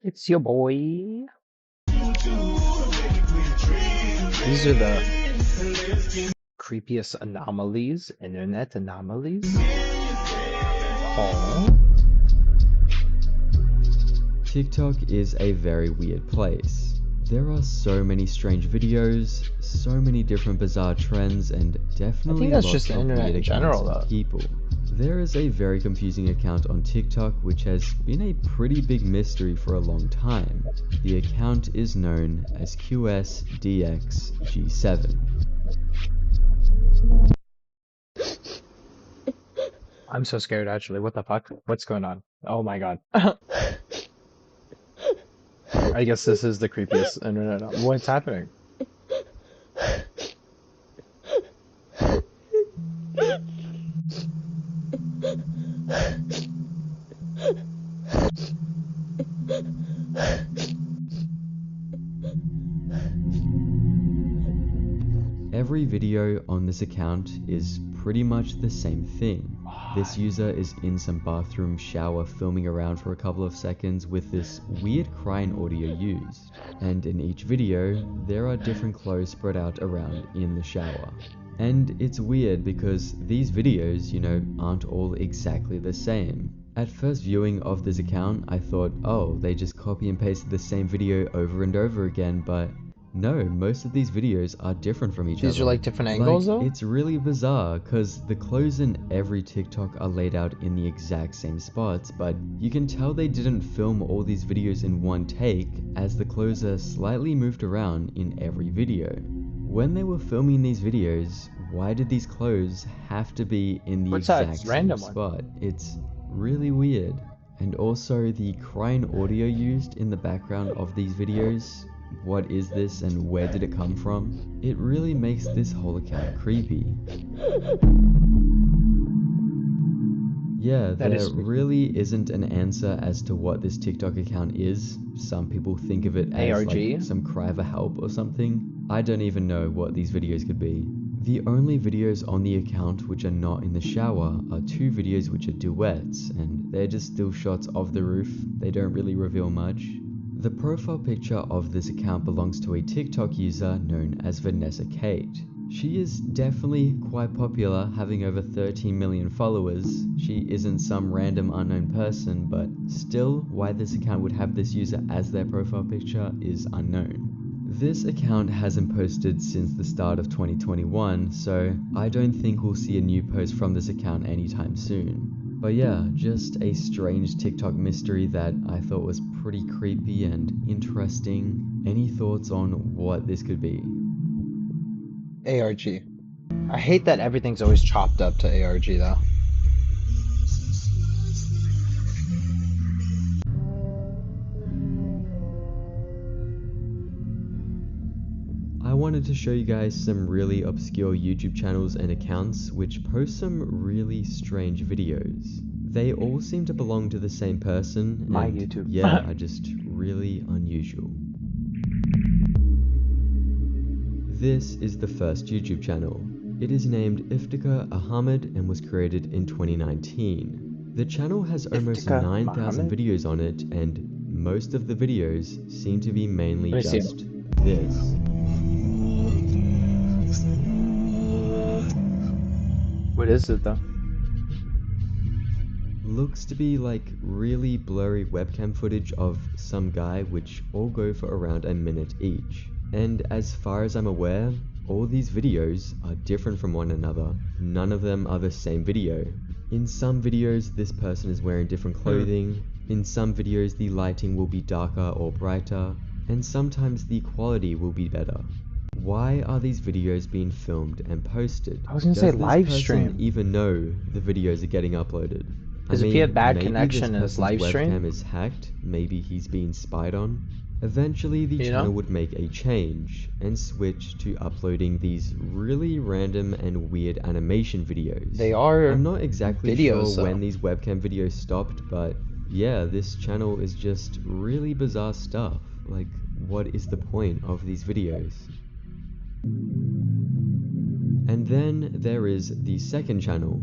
It's your boy. These are the creepiest anomalies, internet anomalies. Oh. TikTok is a very weird place. There are so many strange videos, so many different bizarre trends, and definitely that's lots just the of internet weird in accounts general, and though. people. There is a very confusing account on TikTok which has been a pretty big mystery for a long time. The account is known as QSDXG7. I'm so scared, actually. What the fuck? What's going on? Oh my god. I guess this is the creepiest internet. What's happening? Every video on this account is pretty much the same thing. This user is in some bathroom shower filming around for a couple of seconds with this weird crying audio used. And in each video, there are different clothes spread out around in the shower. And it's weird because these videos, aren't all exactly the same. At first viewing of this account, I thought, oh, they just copy and pasted the same video over and over again, but no, most of these videos are different from each other. These are like different angles, though? It's really bizarre, cause the clothes in every TikTok are laid out in the exact same spots, but you can tell they didn't film all these videos in one take, as the clothes are slightly moved around in every video. When they were filming these videos, why did these clothes have to be in the exact same spot? It's really weird. And also the crying audio used in the background of these videos. What is this and where did it come from? It really makes this whole account creepy. Yeah, there really isn't an answer as to what this TikTok account is. Some people think of it as like some cry for help or something. I don't even know what these videos could be. The only videos on the account which are not in the shower are two videos which are duets, and they're just still shots of the roof. They don't really reveal much. The profile picture of this account belongs to a TikTok user known as Vanessa Kate. She is definitely quite popular, having over 13 million followers. She isn't some random unknown person, but still, why this account would have this user as their profile picture is unknown. This account hasn't posted since the start of 2021, so I don't think we'll see a new post from this account anytime soon. But yeah, just a strange TikTok mystery that I thought was pretty creepy and interesting. Any thoughts on what this could be? ARG. I hate that everything's always chopped up to ARG, though. I wanted to show you guys some really obscure YouTube channels and accounts which post some really strange videos. They all seem to belong to the same person, My and YouTube. yeah, are just really unusual. This is the first YouTube channel. It is named Iftikhar Ahmed and was created in 2019. The channel has almost 9,000 videos on it, and most of the videos seem to be mainly just this. What is it, though? Looks to be like really blurry webcam footage of some guy, which all go for around a minute each. And as far as I'm aware, all these videos are different from one another. None of them are the same video. In some videos, this person is wearing different clothing. In some videos, the lighting will be darker or brighter, and sometimes the quality will be better. Why are these videos being filmed and posted? I was gonna say live stream. Does this person even know the videos are getting uploaded? Because if he had bad connection in his live stream, webcam is hacked. Maybe he's being spied on. Eventually, the channel would make a change and switch to uploading these really random and weird animation videos. They are. I'm not exactly videos, sure when these webcam videos stopped, but yeah, this channel is just really bizarre stuff. Like, what is the point of these videos? And then there is the second channel.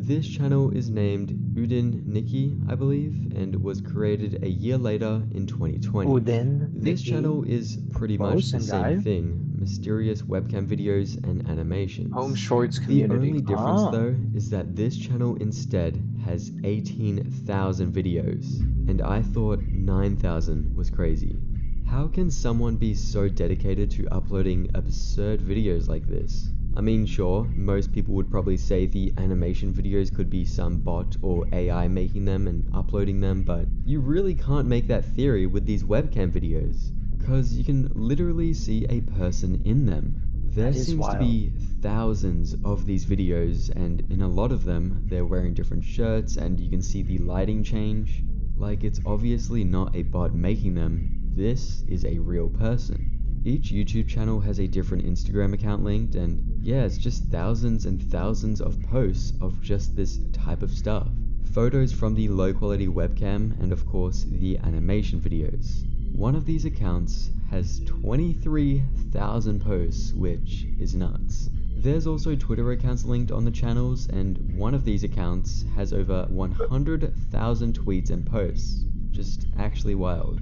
This channel is named Udin Nikki, I believe, and was created a year later in 2020. Udin This Nikki. channel is pretty much the same thing, mysterious webcam videos and animations. Home Shorts The community. only difference though is that this channel instead has 18,000 videos, and I thought 9,000 was crazy. How can someone be so dedicated to uploading absurd videos like this? I mean, sure, most people would probably say the animation videos could be some bot or AI making them and uploading them, but you really can't make that theory with these webcam videos, because you can literally see a person in them. There seems to be thousands of these videos, and in a lot of them, they're wearing different shirts and you can see the lighting change. Like, it's obviously not a bot making them, this is a real person. Each YouTube channel has a different Instagram account linked, and yeah, it's just thousands and thousands of posts of just this type of stuff. Photos from the low quality webcam, and of course the animation videos. One of these accounts has 23,000 posts, which is nuts. There's also Twitter accounts linked on the channels, and one of these accounts has over 100,000 tweets and posts. Just actually wild.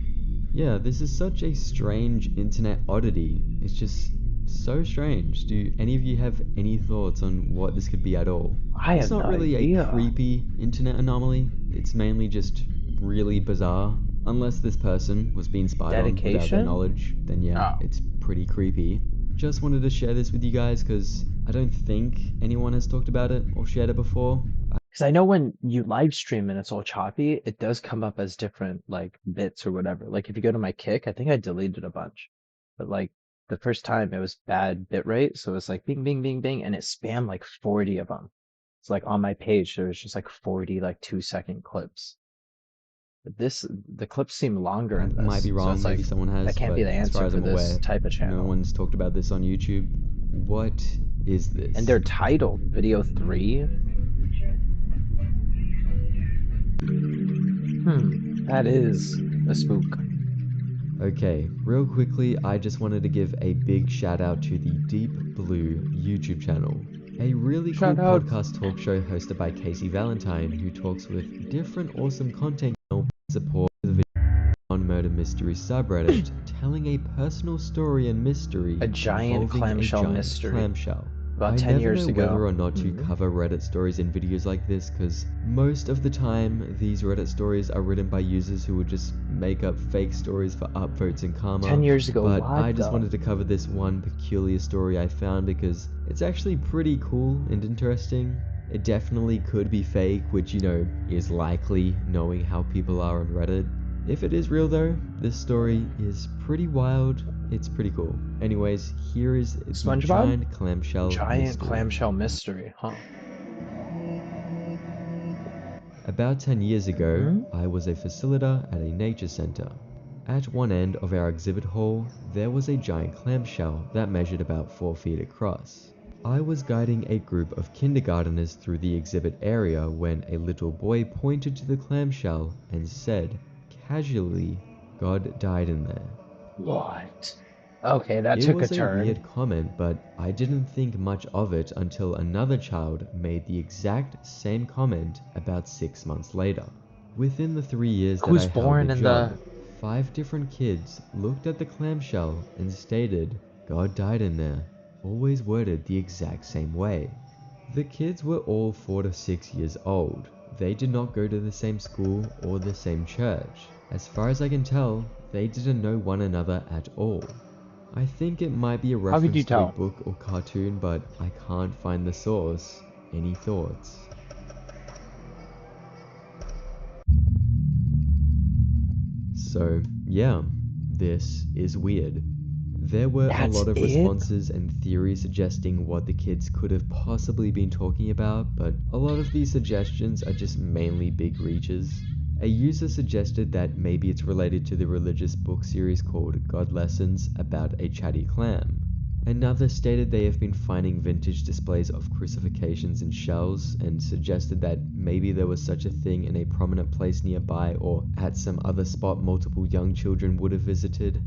Yeah, this is such a strange internet oddity. It's just so strange. Do any of you have any thoughts on what this could be at all? It's not really a creepy internet anomaly. It's mainly just really bizarre. Unless this person was being spied on without their knowledge, then yeah, it's pretty creepy. Just wanted to share this with you guys because I don't think anyone has talked about it or shared it before. Because I know when you live stream and it's all choppy, it does come up as different like bits or whatever. Like if you go to my Kick, I think I deleted a bunch, but like the first time it was bad bitrate, so it was like bing bing bing bing, and it spammed like 40 of them. It's like on my page there was just like 40 like 2-second clips. But the clips seem longer in this. Might be wrong, so maybe like, someone has. That can't be the answer for this type of channel. No one's talked about this on YouTube. What is this? And they're titled Video 3. That is a spook. Okay, real quickly, I just wanted to give a big shout out to the Deep Blue YouTube channel. A really cool podcast talk show hosted by Casey Valentine, who talks with different awesome content support the video on murder mystery subreddit, telling a personal story and mystery. A giant clamshell mystery. Clamshell. About 10 years ago. I never know whether or not to cover Reddit stories in videos like this, because most of the time these Reddit stories are written by users who would just make up fake stories for upvotes and karma. 10 years ago, but I just wanted to cover this one peculiar story I found because it's actually pretty cool and interesting. It definitely could be fake, which, you know, is likely knowing how people are on Reddit. If it is real though, this story is pretty wild. It's pretty cool. Anyways, here is the giant clamshell mystery. Huh. About 10 years ago, I was a facilitator at a nature center. At one end of our exhibit hall, there was a giant clamshell that measured about 4 feet across. I was guiding a group of kindergarteners through the exhibit area when a little boy pointed to the clamshell and said, casually, "God died in there." What? Okay, that took a turn. It was a weird comment, but I didn't think much of it until another child made the exact same comment about 6 months later. Within the 3 years that I held the job, 5 different kids looked at the clamshell and stated, "God died in there," always worded the exact same way. The kids were all 4 to 6 years old. They did not go to the same school or the same church. As far as I can tell, they didn't know one another at all. I think it might be a reference to a book or cartoon, but I can't find the source. Any thoughts? So, yeah, this is weird. There were a lot of responses and theories suggesting what the kids could have possibly been talking about, but a lot of these suggestions are just mainly big reaches. A user suggested that maybe it's related to the religious book series called God Lessons about a chatty clam. Another stated they have been finding vintage displays of crucifixions in shells and suggested that maybe there was such a thing in a prominent place nearby or at some other spot multiple young children would have visited.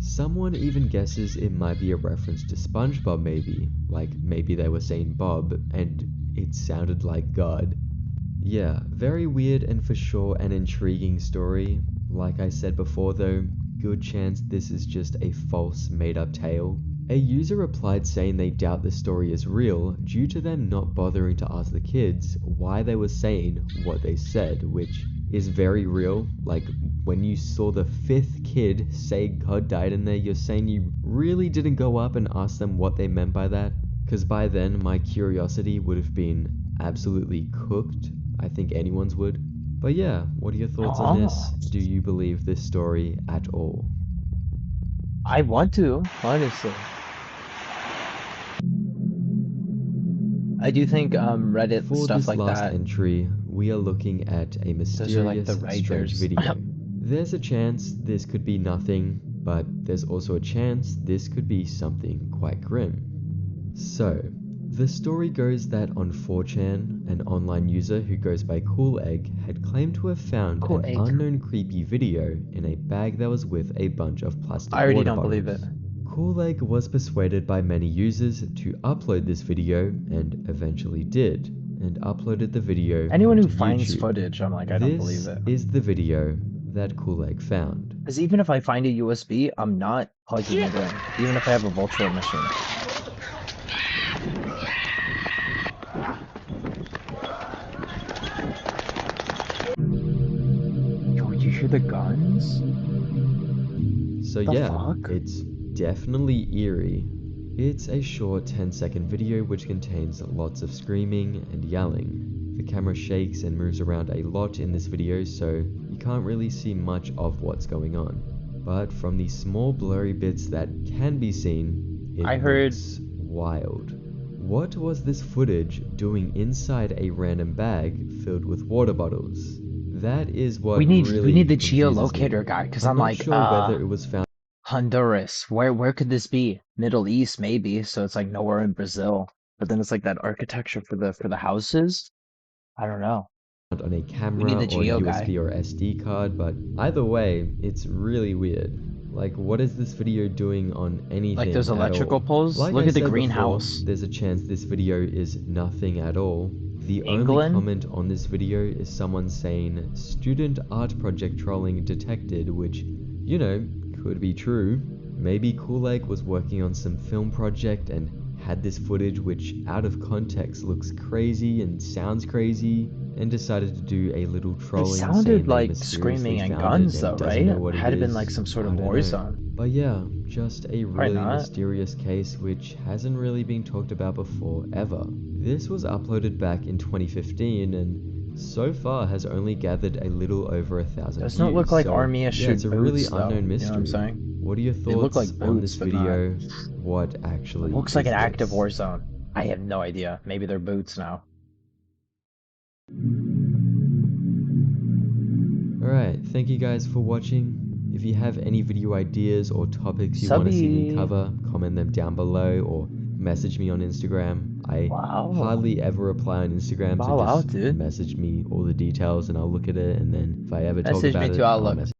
Someone even guesses it might be a reference to SpongeBob maybe, like maybe they were saying Bob and it sounded like God. Yeah, very weird and for sure an intriguing story. Like I said before though, good chance this is just a false made-up tale. A user replied saying they doubt the story is real due to them not bothering to ask the kids why they were saying what they said, which is very real. Like when you saw the 5th kid say God died in there, you're saying you really didn't go up and ask them what they meant by that? Because by then my curiosity would have been absolutely cooked. I think anyone's would. But yeah, what are your thoughts on this? Oh, Do you believe this story at all? I want to, honestly. I do think Reddit For stuff this like last that, entry, we are looking at a those are like the mysterious, strange writers. video. There's a chance this could be nothing, but there's also a chance this could be something quite grim. So, the story goes that on 4chan, an online user who goes by Cool Egg had claimed to have found Cool an egg. unknown creepy video in a bag that was with a bunch of plastic I already water don't believe it. bottles. Cool Egg was persuaded by many users to upload this video and eventually did, and uploaded the video Anyone who onto finds YouTube. footage, I'm like, I don't believe This it. is the video that Cool Egg found. Because even if I find a USB, I'm not plugging it in. Even if I have a virtual machine. Yo, you hear the guns? So The yeah, fuck? it's definitely eerie. It's a short 10-second video which contains lots of screaming and yelling. The camera shakes and moves around a lot in this video, so you can't really see much of what's going on. But from the small blurry bits that can be seen, it I heard looks wild. What was this footage doing inside a random bag filled with water bottles? That is what we really need the confuses me. geolocator guy, because I'm I'm not like, sure whether it was found Honduras. Where could this be? Middle East, maybe. So it's like nowhere in Brazil. But then it's like that architecture for the houses. I don't know. on a We need camera the or a geo guy. USB or SD card, but either way, it's really weird. Like, what is this video doing on Like those anything at electrical all? poles. Like Look I at the said before, greenhouse. there's a chance this video is nothing at all. The only England? comment on this video is someone saying, student art project trolling detected, which, you know, could be true. Maybe Kool Egg was working on some film project and had this footage which out of context looks crazy and sounds crazy, and decided to do a little They trolling saying sounded they like mysteriously screaming and found it guns and though, doesn't right? know what it Had it been like is. some sort I of don't war know. zone. But yeah, just a Probably really not. mysterious case which hasn't really been talked about before ever. This was uploaded back in 2015 and so far has only gathered a little over 1,000 Doesn't it look views. like So army yeah, it's issued a really boots though? unknown You know what I'm mystery. saying? What are your They look thoughts like on boots, this but not. video? What It actually looks like is an active this? war zone. I have no idea. Maybe they're boots now. Alright, thank you guys for watching. If you have any video ideas or topics you want to see me Subby. cover, comment them down below or message me on Instagram. I Wow. hardly ever reply on Instagram, so Bow out, just dude. message me all the details and I'll look at it, and then if I ever talk Message me about to it, I'll Outlook. message